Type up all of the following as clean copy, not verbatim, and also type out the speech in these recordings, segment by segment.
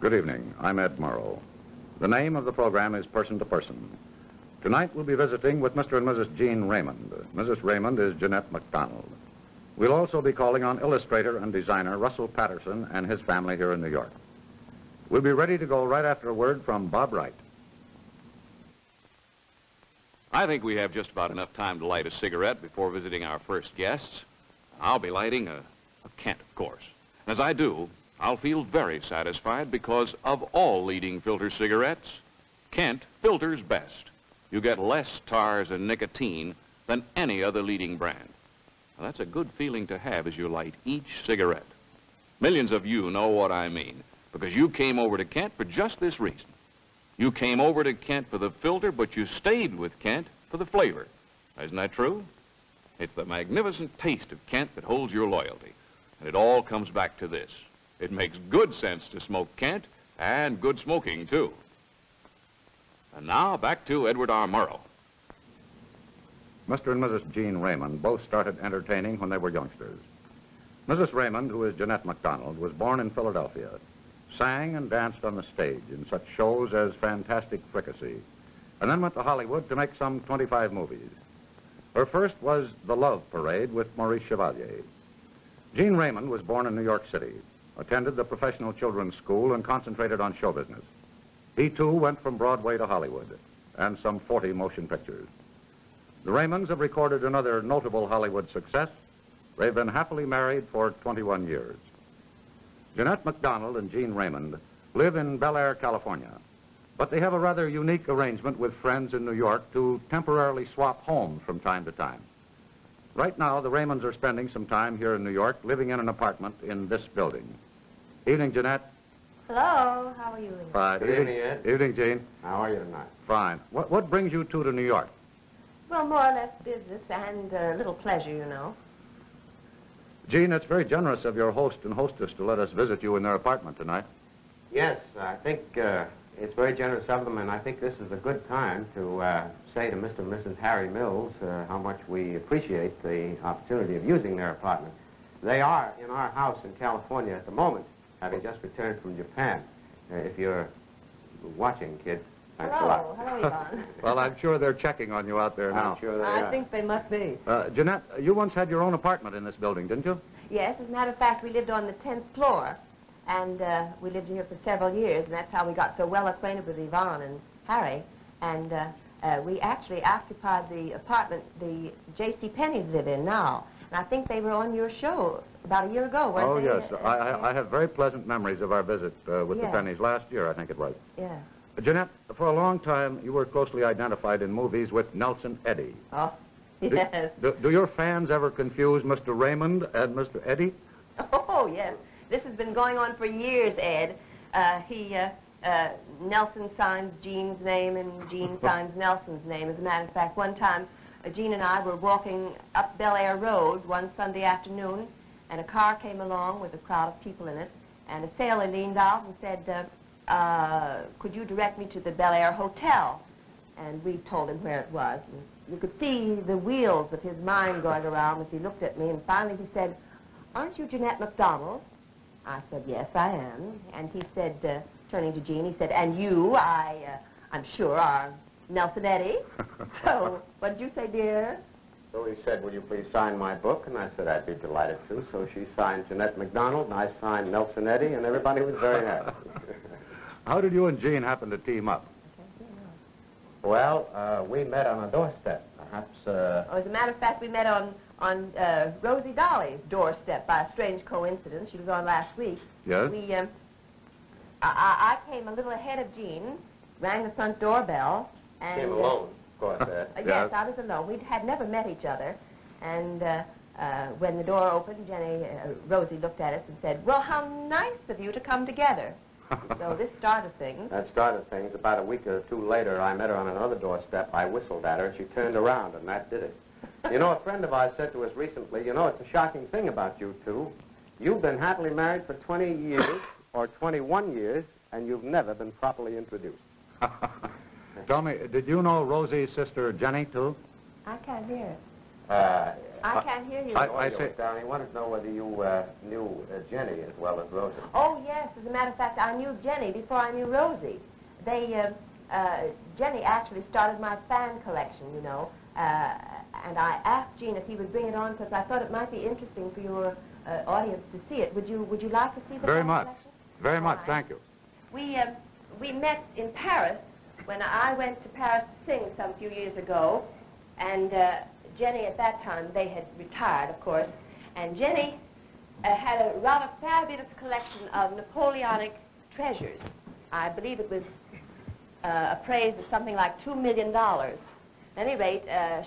Good evening. I'm Ed Murrow. The name of the program is Person to Person. Tonight we'll be visiting with Mr. and Mrs. Gene Raymond. Mrs. Raymond is Jeanette MacDonald. We'll also be calling on illustrator and designer Russell Patterson and his family here in New York. We'll be ready to go right after a word from Bob Wright. I think we have just about enough time to light a cigarette before visiting our first guests. I'll be lighting a Kent, of course. As I do, I'll feel very satisfied because of all leading filter cigarettes, Kent filters best. You get less tars and nicotine than any other leading brand. Now, that's a good feeling to have as you light each cigarette. Millions of you know what I mean, because you came over to Kent for just this reason. You came over to Kent for the filter, but you stayed with Kent for the flavor. Isn't that true? It's the magnificent taste of Kent that holds your loyalty. And it all comes back to this. It makes good sense to smoke Kent, and good smoking, too. And now, back to Edward R. Murrow. Mr. and Mrs. Gene Raymond both started entertaining when they were youngsters. Mrs. Raymond, who is Jeanette MacDonald, was born in Philadelphia, sang and danced on the stage in such shows as Fantastic Fricassee, and then went to Hollywood to make some 25 movies. Her first was The Love Parade with Maurice Chevalier. Gene Raymond was born in New York City, attended the Professional Children's School, and concentrated on show business. He, too, went from Broadway to Hollywood, and some 40 motion pictures. The Raymonds have recorded another notable Hollywood success. They've been happily married for 21 years. Jeanette MacDonald and Gene Raymond live in Bel Air, California, but they have a rather unique arrangement with friends in New York to temporarily swap homes from time to time. Right now, the Raymonds are spending some time here in New York, living in an apartment in this building. Evening, Jeanette. Hello, how are you? Fine. Good evening, Ed. Evening, Gene. How are you tonight? Fine. What brings you two to New York? Well, more or less business and a little pleasure, you know. Gene, it's very generous of your host and hostess to let us visit you in their apartment tonight. Yes, I think it's very generous of them, and I think this is a good time to say to Mr. and Mrs. Harry Mills how much we appreciate the opportunity of using their apartment. They are in our house in California at the moment, having just returned from Japan. If you're watching, kid, thanks a lot. Hello, Yvonne. Well, I'm sure they're checking on you out there now. I'm sure they are. I think they must be. Jeanette, you once had your own apartment in this building, didn't you? Yes, as a matter of fact, we lived on the 10th floor, and we lived here for several years, and that's how we got so well acquainted with Yvonne and Harry. And we actually occupied the apartment the J.C. Penney's live in now. And I think they were on your show about a year ago, weren't they? Oh, yes. I have very pleasant memories of our visit with the Yeah. Penneys last year, I think it was. Yeah. Jeanette, for a long time, you were closely identified in movies with Nelson Eddy. Oh, yes. Do your fans ever confuse Mr. Raymond and Mr. Eddy? Oh, yes. This has been going on for years, Ed. Nelson signs Gene's name and Gene signs Nelson's name. As a matter of fact, one time, Gene and I were walking up Bel Air Road one Sunday afternoon, and a car came along with a crowd of people in it, and a sailor leaned out and said, could you direct me to the Bel Air Hotel? And we told him where it was. And you could see the wheels of his mind going around as he looked at me, and finally he said, aren't you Jeanette MacDonald? I said, yes, I am. And he said, turning to Gene, he said, and you, I'm sure, are Nelson Eddy. So, what did you say, dear? So he said, will you please sign my book? And I said, I'd be delighted to. So she signed Jeanette MacDonald, and I signed Nelson Eddy, and everybody was very happy. How did you and Gene happen to team up? Well, we met on a doorstep. Perhaps, As a matter of fact, we met on Rosie Dolly's doorstep by a strange coincidence. She was on last week. Yes? I came a little ahead of Gene, rang the front doorbell, and... came alone, of course. Yes, I was alone. We had never met each other, and when the door opened, Rosie looked at us and said, well, how nice of you to come together. So this started things. That started things. About a week or two later, I met her on another doorstep. I whistled at her, and she turned around, and that did it. You know, a friend of ours said to us recently, you know, it's a shocking thing about you two. You've been happily married for 20 years, or 21 years, and you've never been properly introduced. Tell me, did you know Rosie's sister Jenny, too? I can't hear it. I can't hear you. I say... He wanted to know whether you knew Jenny as well as Rosie. Oh, yes. As a matter of fact, I knew Jenny before I knew Rosie. Jenny actually started my fan collection, you know. And I asked Gene if he would bring it on because I thought it might be interesting for your audience to see it. Would you like to see the Very fan much. collection? Very much. Fine. Thank you. We met in Paris when I went to Paris to sing some few years ago, and Jenny at that time, they had retired, of course, and Jenny had a rather fabulous collection of Napoleonic treasures. I believe it was appraised at something like $2 million. At any rate,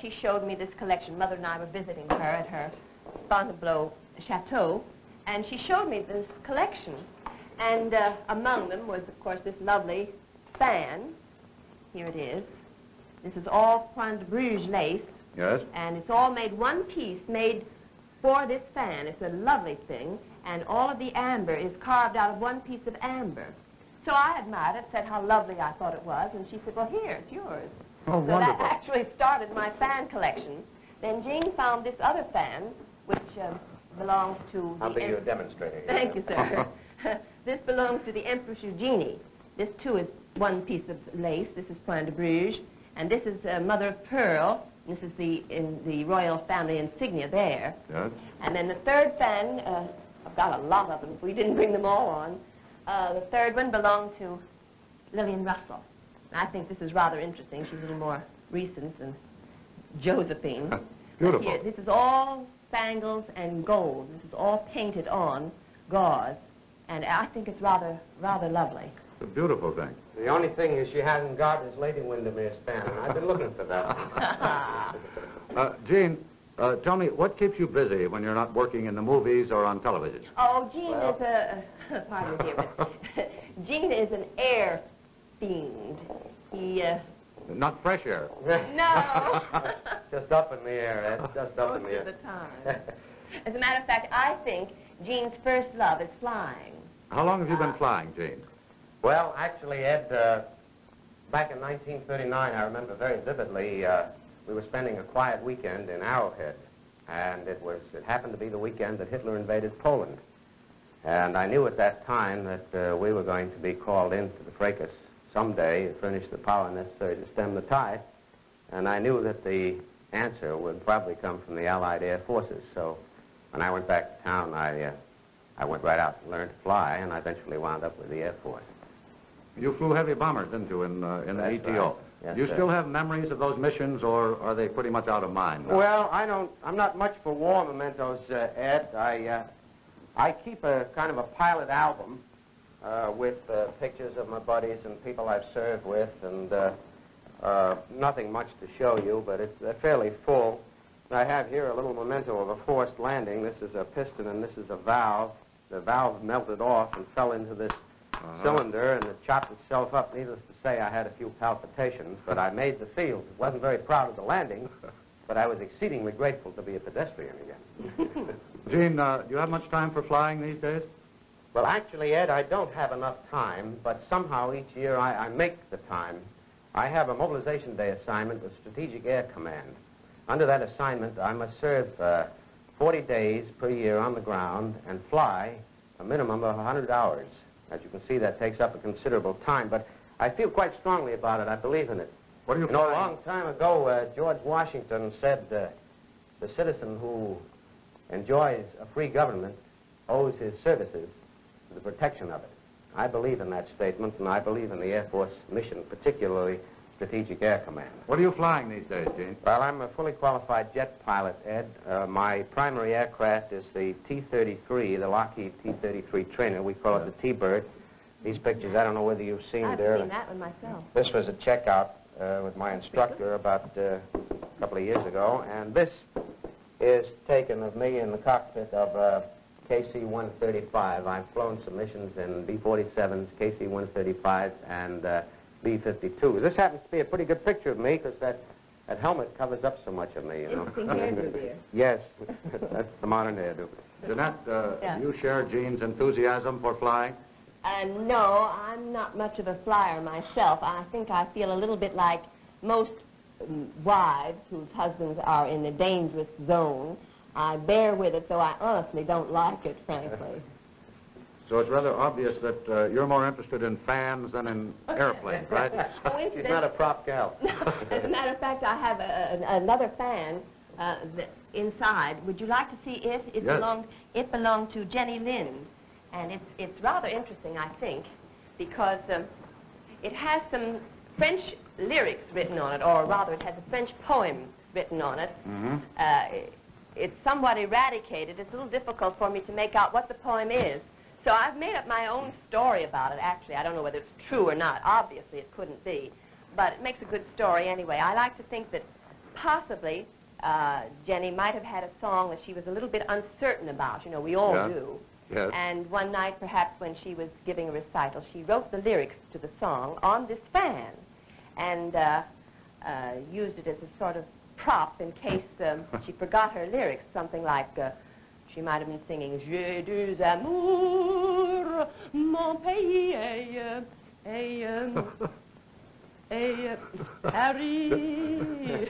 she showed me this collection. Mother and I were visiting her at her Fontainebleau chateau, and she showed me this collection. And among them was, of course, this lovely fan. Here it is. This is all Point de Bruges lace. Yes? And it's all made one piece, made for this fan. It's a lovely thing. And all of the amber is carved out of one piece of amber. So I admired it, said how lovely I thought it was. And she said, well, here, it's yours. Oh, so wonderful. that actually started my fan collection. Then Gene found this other fan, which belongs to I'll be your demonstrator here. Thank you, sir. This belongs to the Empress Eugenie. This, too, is one piece of lace. This is Point de Bruges. And this is Mother of Pearl. This is the royal family insignia there. Yes? And then the third fan, I've got a lot of them. We didn't bring them all on. The third one belonged to Lillian Russell. And I think this is rather interesting. She's a little more recent than Josephine. Beautiful. Here, this is all spangles and gold. This is all painted on gauze. And I think it's rather lovely. It's a beautiful thing. The only thing is she hasn't got his Lady Windermere fan, and I've been looking for that. Gene, tell me, what keeps you busy when you're not working in the movies or on television? Oh, Gene is a... pardon me, dear, but Gene is an air fiend. He, Not fresh air. No! Just up in the air, Ed. Just up in the Most of air. the time. As a matter of fact, I think Gene's first love is flying. How long have you been flying, Gene? Well, actually, Ed, back in 1939, I remember very vividly, we were spending a quiet weekend in Arrowhead. And it happened to be the weekend that Hitler invaded Poland. And I knew at that time that we were going to be called into the fracas someday to furnish the power necessary to stem the tide. And I knew that the answer would probably come from the Allied Air Forces. So when I went back to town, I went right out and learned to fly, and I eventually wound up with the Air Force. You flew heavy bombers, didn't you, in the That's ETO? right. Yes, Do you sir. still have memories of those missions, or are they pretty much out of mind now? Well, I'm not much for war mementos, Ed. I keep a kind of a pilot album with pictures of my buddies and people I've served with, and nothing much to show you, but they're fairly full. I have here a little memento of a forced landing. This is a piston and this is a valve. The valve melted off and fell into this cylinder, and it chopped itself up. Needless to say, I had a few palpitations, but I made the field. Wasn't very proud of the landing, but I was exceedingly grateful to be a pedestrian again. Gene, do you have much time for flying these days? Well, actually, Ed, I don't have enough time, but somehow each year I make the time. I have a mobilization day assignment with Strategic Air Command. Under that assignment, I must serve 40 days per year on the ground and fly a minimum of 100 hours. As you can see, that takes up a considerable time, but I feel quite strongly about it. I believe in it. What are you You know, a flying? long time ago, George Washington said the citizen who enjoys a free government owes his services to the protection of it. I believe in that statement, and I believe in the Air Force mission, particularly Strategic Air Command. What are you flying these days, Gene? Well, I'm a fully qualified jet pilot, Ed. My primary aircraft is the T-33, the Lockheed T-33 trainer. We call it the T-Bird. These pictures, I don't know whether you've seen I've there. seen that one myself. This was a checkout with my instructor about a couple of years ago, and this is taken of me in the cockpit of a KC-135. I've flown some missions in B-47s, KC-135s, and B-52s. This happens to be a pretty good picture of me because that helmet covers up so much of me, you know. Interesting hairdo, dear. Yes, that's the modern hairdo. Jeanette, Yeah. do you share Gene's enthusiasm for flying? No, I'm not much of a flyer myself. I think I feel a little bit like most wives whose husbands are in the dangerous zone. I bear with it, though I honestly don't like it, frankly. So it's rather obvious that you're more interested in fans than in airplanes, right? She's not a prop gal. As a matter of fact, I have another fan inside. Would you like to see it? Yes. It belonged to Jenny Lind, and it's rather interesting, I think, because it has some French lyrics written on it, or rather, it has a French poem written on it. Mm-hmm. It's somewhat eradicated. It's a little difficult for me to make out what the poem is. So I've made up my own story about it, actually. I don't know whether it's true or not. Obviously, it couldn't be. But it makes a good story anyway. I like to think that possibly Jenny might have had a song that she was a little bit uncertain about. You know, we all do. Yes. And one night, perhaps when she was giving a recital, she wrote the lyrics to the song on this fan and used it as a sort of prop in case she forgot her lyrics, something like... she might have been singing J'ai des amours, mon pays Paris.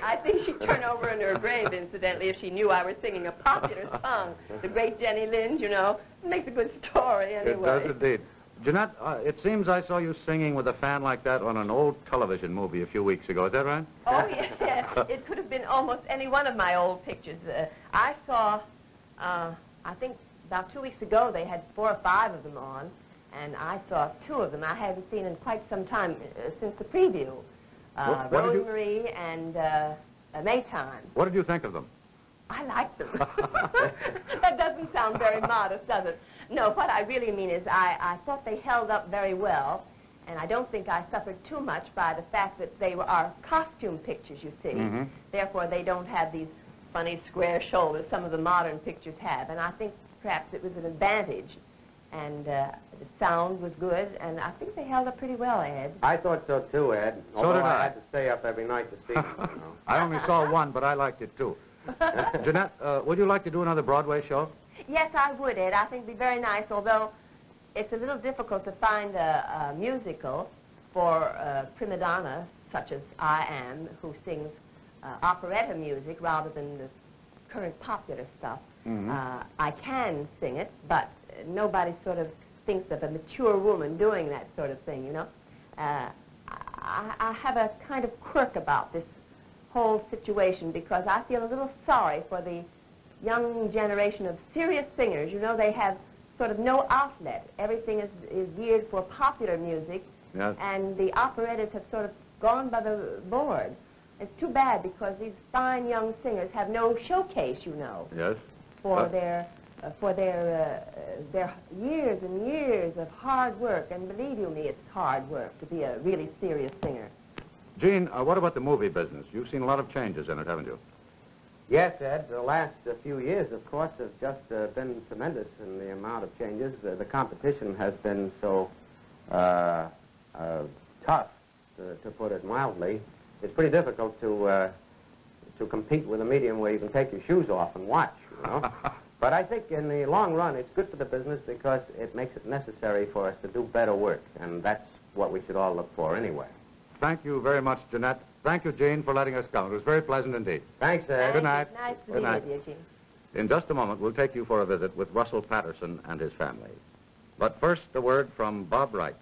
I think she'd turn over in her grave, incidentally, if she knew I was singing a popular song. The great Jenny Lind, you know. It makes a good story, anyway. It does indeed. Jeanette, it seems I saw you singing with a fan like that on an old television movie a few weeks ago. Is that right? Oh, yeah. It could have been almost any one of my old pictures. I saw, I think about 2 weeks ago, they had 4 or 5 of them on, and I saw 2 of them I hadn't seen in quite some time, since the preview. Rosemary and Maytime. What did you think of them? I liked them. That doesn't sound very modest, does it? No, what I really mean is I thought they held up very well, and I don't think I suffered too much by the fact that they are costume pictures, you see. Mm-hmm. Therefore, they don't have these funny square shoulders some of the modern pictures have, and I think perhaps it was an advantage. And the sound was good, and I think they held up pretty well, Ed. I thought so too, Ed. So did I. I had to stay up every night to see them, you know. I only saw one, but I liked it too. Jeanette, would you like to do another Broadway show? Yes, I would, Ed. I think it'd be very nice, although it's a little difficult to find a musical for a prima donna, such as I am, who sings operetta music rather than the current popular stuff. Mm-hmm. I can sing it, but nobody sort of thinks of a mature woman doing that sort of thing, you know. I have a kind of quirk about this whole situation because I feel a little sorry for the young generation of serious singers. You know, they have sort of no outlet. Everything is geared for popular music, Yes. and the operettas have sort of gone by the board. It's too bad because these fine young singers have no showcase, you know, Yes. for their years and years of hard work. And believe you me, it's hard work to be a really serious singer. Gene, what about the movie business? You've seen a lot of changes in it, haven't you? Yes, Ed. The last few years, of course, have just been tremendous in the amount of changes. The competition has been so tough, to put it mildly. It's pretty difficult to compete with a medium where you can take your shoes off and watch, you know. But I think in the long run, it's good for the business because it makes it necessary for us to do better work, and that's what we should all look for anyway. Thank you very much, Jeanette. Thank you, Gene, for letting us come. It was very pleasant indeed. Thanks, Ed. Good night. Nice to Good be night. with you, Gene. In just a moment, we'll take you for a visit with Russell Patterson and his family. But first, a word from Bob Wright.